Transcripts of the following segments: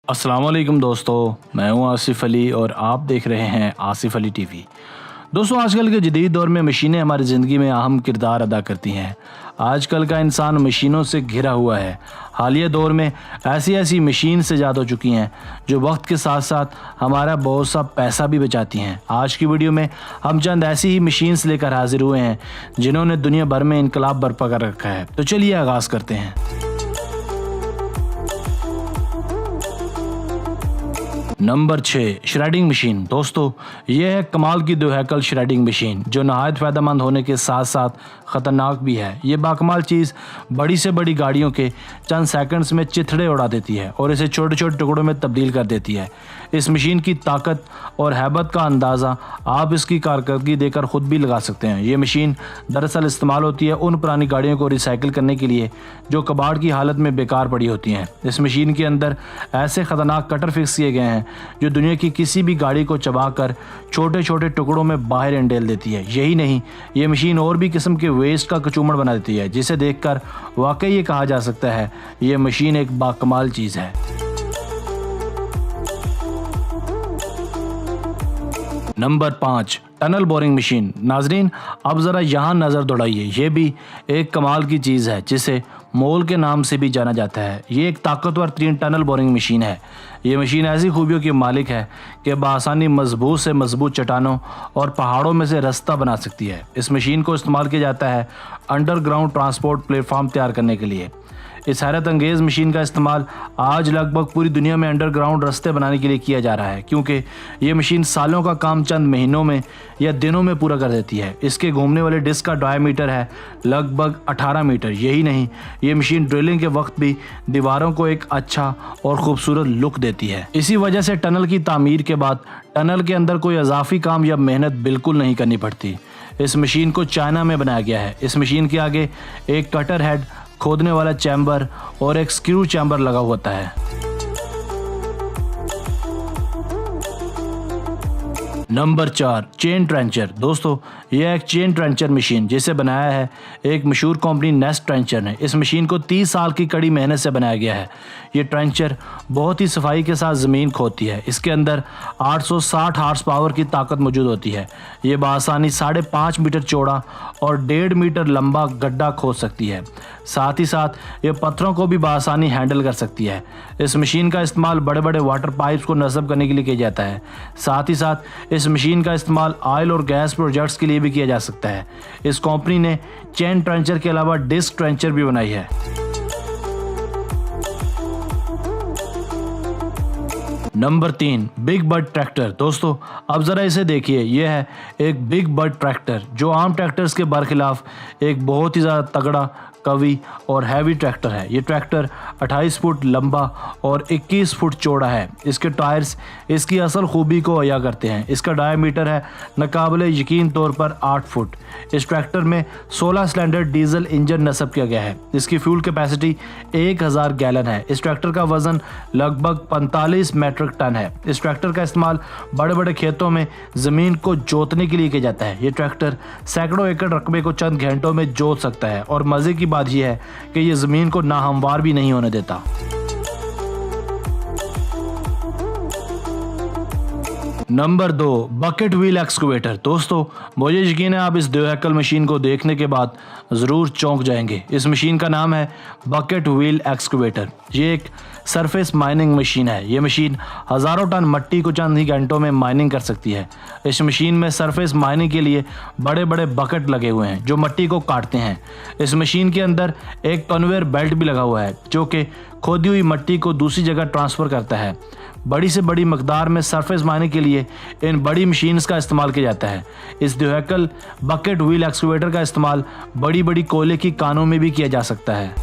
अस्सलाम वालेकुम दोस्तों, मैं हूं आसिफ अली और आप देख रहे हैं आसिफ अली टीवी। दोस्तों, आजकल के जदीद दौर में मशीनें हमारी ज़िंदगी में अहम किरदार अदा करती हैं। आजकल का इंसान मशीनों से घिरा हुआ है। हालिया दौर में ऐसी मशीन से ईजाद हो चुकी हैं जो वक्त के साथ साथ हमारा बहुत सा पैसा भी बचाती हैं। आज की वीडियो में हम चंद ऐसी ही मशीन्स लेकर हाजिर हुए हैं जिन्होंने दुनिया भर में इनकलाब बर्पा कर रखा है। तो चलिए आगाज़ करते हैं। Number 6, shredding machine. दोस्तों, यह है कमाल की दो हैकल श्रेडिंग मशीन जो नहायत फ़ायदेमंद होने के साथ साथ ख़तरनाक भी है। ये बाकमाल चीज़ बड़ी से बड़ी गाड़ियों के चंद सेकंड्स में चिथड़े उड़ा देती है और इसे छोटे छोटे टुकड़ों में तब्दील कर देती है। इस मशीन की ताकत और हैबत का अंदाज़ा आप इसकी कारकर्दगी देकर ख़ुद भी लगा सकते हैं। ये मशीन दरअसल इस्तेमाल होती है उन पुरानी गाड़ियों को रिसाइकिल करने के लिए जो कबाड़ की हालत में बेकार पड़ी होती हैं। इस मशीन के अंदर ऐसे ख़तरनाक कटर फिक्स किए गए हैं जो दुनिया की किसी भी गाड़ी को चबाकर छोटे छोटे टुकड़ों में बाहर इंडेल देती है। यही नहीं, ये मशीन और भी किस्म के वेस्ट का कचूमड़ बना देती है जिसे देखकर वाकई ये कहा जा सकता है ये मशीन एक बाकमाल चीज़ है। Number 5, tunnel boring machine. नाजरीन, अब ज़रा यहाँ नज़र दौड़ाइए। ये भी एक कमाल की चीज़ है जिसे मोल के नाम से भी जाना जाता है। ये एक ताकतवर तरीन टनल बोरिंग मशीन है। ये मशीन ऐसी खूबियों की मालिक है कि बआसानी मजबूत से मजबूत चट्टानों और पहाड़ों में से रास्ता बना सकती है। इस मशीन को इस्तेमाल किया जाता है अंडरग्राउंड ट्रांसपोर्ट प्लेटफॉर्म तैयार करने के लिए। इस हैरत अंगेज़ मशीन का इस्तेमाल आज लगभग पूरी दुनिया में अंडरग्राउंड रास्ते बनाने के लिए किया जा रहा है, क्योंकि ये मशीन सालों का काम चंद महीनों में या दिनों में पूरा कर देती है। इसके घूमने वाले डिस्क का डायमीटर है लगभग 18 मीटर। यही नहीं, ये मशीन ड्रिलिंग के वक्त भी दीवारों को एक अच्छा और खूबसूरत लुक देती है। इसी वजह से टनल की तामीर के बाद टनल के अंदर कोई इजाफी काम या मेहनत बिल्कुल नहीं करनी पड़ती। इस मशीन को चाइना में बनाया गया है। इस मशीन के आगे एक कटर हेड, खोदने वाला चैम्बर और एक स्क्रू चैम्बर लगा होता है। Number 4, chain trencher. दोस्तों, यह एक चेन ट्रेंचर मशीन जिसे बनाया है एक मशहूर कंपनी नेस्ट ट्रेंचर ने। इस मशीन को 30 साल की कड़ी मेहनत से बनाया गया है। ये ट्रेंचर बहुत ही सफाई के साथ ज़मीन खोदती है। इसके अंदर 860 हार्स पावर की ताकत मौजूद होती है। ये बआसानी 5.5 मीटर चौड़ा और 1.5 मीटर लंबा गड्ढा खोद सकती है। साथ ही साथ ये पत्थरों को भी बआसानी हैंडल कर सकती है। इस मशीन का इस्तेमाल बड़े बड़े वाटर पाइप्स को नस्ब करने के लिए किया जाता है। साथ ही साथ इस मशीन का इस्तेमाल ऑयल और गैस प्रोजेक्ट्स के लिए भी किया जा सकता है। इस कंपनी ने चेन ट्रेंचर के अलावा डिस्क ट्रेंचर भी बनाई है। Number 3, big bird tractor. दोस्तों, अब ज़रा इसे देखिए। यह है एक बिग बर्ड ट्रैक्टर जो आम ट्रैक्टर्स के बरखिलाफ एक बहुत ही ज़्यादा तगड़ा, कवी और हैवी ट्रैक्टर है। ये ट्रैक्टर 28 फुट लंबा और 21 फुट चौड़ा है। इसके टायर्स इसकी असल खूबी को अया करते हैं। इसका डायमीटर है नाकाबिले यकीन तौर पर 8 फुट। इस ट्रैक्टर में 16 सिलेंडर डीजल इंजन नस्ब किया गया है। इसकी फ्यूल कैपेसिटी 1000 गैलन है। इस ट्रैक्टर का वजन लगभग 45 मेट्रिक टन है। इस ट्रैक्टर का इस्तेमाल बड़े बड़े खेतों में ज़मीन को जोतने के लिए किया जाता है। ये ट्रैक्टर सैकड़ों एकड़ रकबे को चंद घंटों में जोत सकता है और मज़े की बात यह है कि ये ज़मीन को नाहमवार भी नहीं होने देता। Number 2, bucket wheel excavator. दोस्तों, मुझे यकीन है आप इस दो हैकल मशीन को देखने के बाद ज़रूर चौंक जाएंगे। इस मशीन का नाम है बकेट व्हील एक्सकवेटर। ये एक सरफेस माइनिंग मशीन है। ये मशीन हज़ारों टन मिट्टी को चंद ही घंटों में माइनिंग कर सकती है। इस मशीन में सरफेस माइनिंग के लिए बड़े बड़े बकेट लगे हुए हैं जो मिट्टी को काटते हैं। इस मशीन के अंदर एक कन्वेयर बेल्ट भी लगा हुआ है जो कि खोदी हुई मिट्टी को दूसरी जगह ट्रांसफ़र करता है। बड़ी से बड़ी मकदार में सरफेस माइनिंग के लिए इन बड़ी मशीन्स का इस्तेमाल किया जाता है। इस द्विहकल बकेट व्हील एक्सकवेटर का इस्तेमाल बड़ी बड़ी कोयले की कानों में भी किया जा सकता है।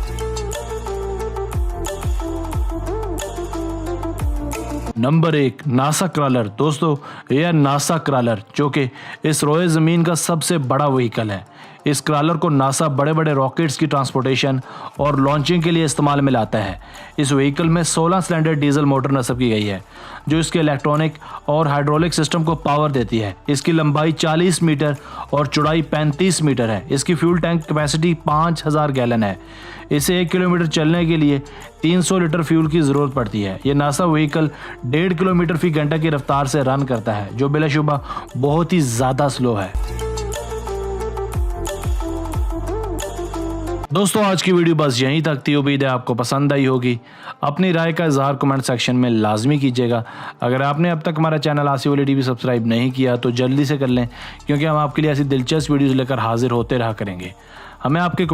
Number 1, NASA crawler. दोस्तों, यह नासा क्रॉलर जो कि इस रोए ज़मीन का सबसे बड़ा व्हीकल है। इस क्रॉलर को नासा बड़े बड़े रॉकेट्स की ट्रांसपोर्टेशन और लॉन्चिंग के लिए इस्तेमाल में लाता है। इस व्हीकल में 16 सिलेंडर डीजल मोटर नस्ब की गई है जो इसके इलेक्ट्रॉनिक और हाइड्रोलिक सिस्टम को पावर देती है। इसकी लंबाई 40 मीटर और चौड़ाई 35 मीटर है। इसकी फ्यूल टैंक कैपेसिटी 5000 गैलन है। इसे 1 किलोमीटर चलने के लिए 300 लीटर फ्यूल की ज़रूरत पड़ती है। ये नासा व्हीकल 1.5 किलोमीटर फी घंटा की रफ्तार से रन करता है जो बिलाशुबा बहुत ही ज़्यादा स्लो है। दोस्तों आज की वीडियो बस यहीं तक थी। उम्मीद है आपको पसंद आई होगी। अपनी राय का इजहार कमेंट सेक्शन में लाजमी कीजिएगा। अगर आपने अब तक हमारा channel Asif Ali TV subscribe नहीं किया तो जल्दी से कर लें, क्योंकि हम आपके लिए ऐसी दिलचस्प वीडियोज़ लेकर हाजिर होते रहा करेंगे। हमें आपके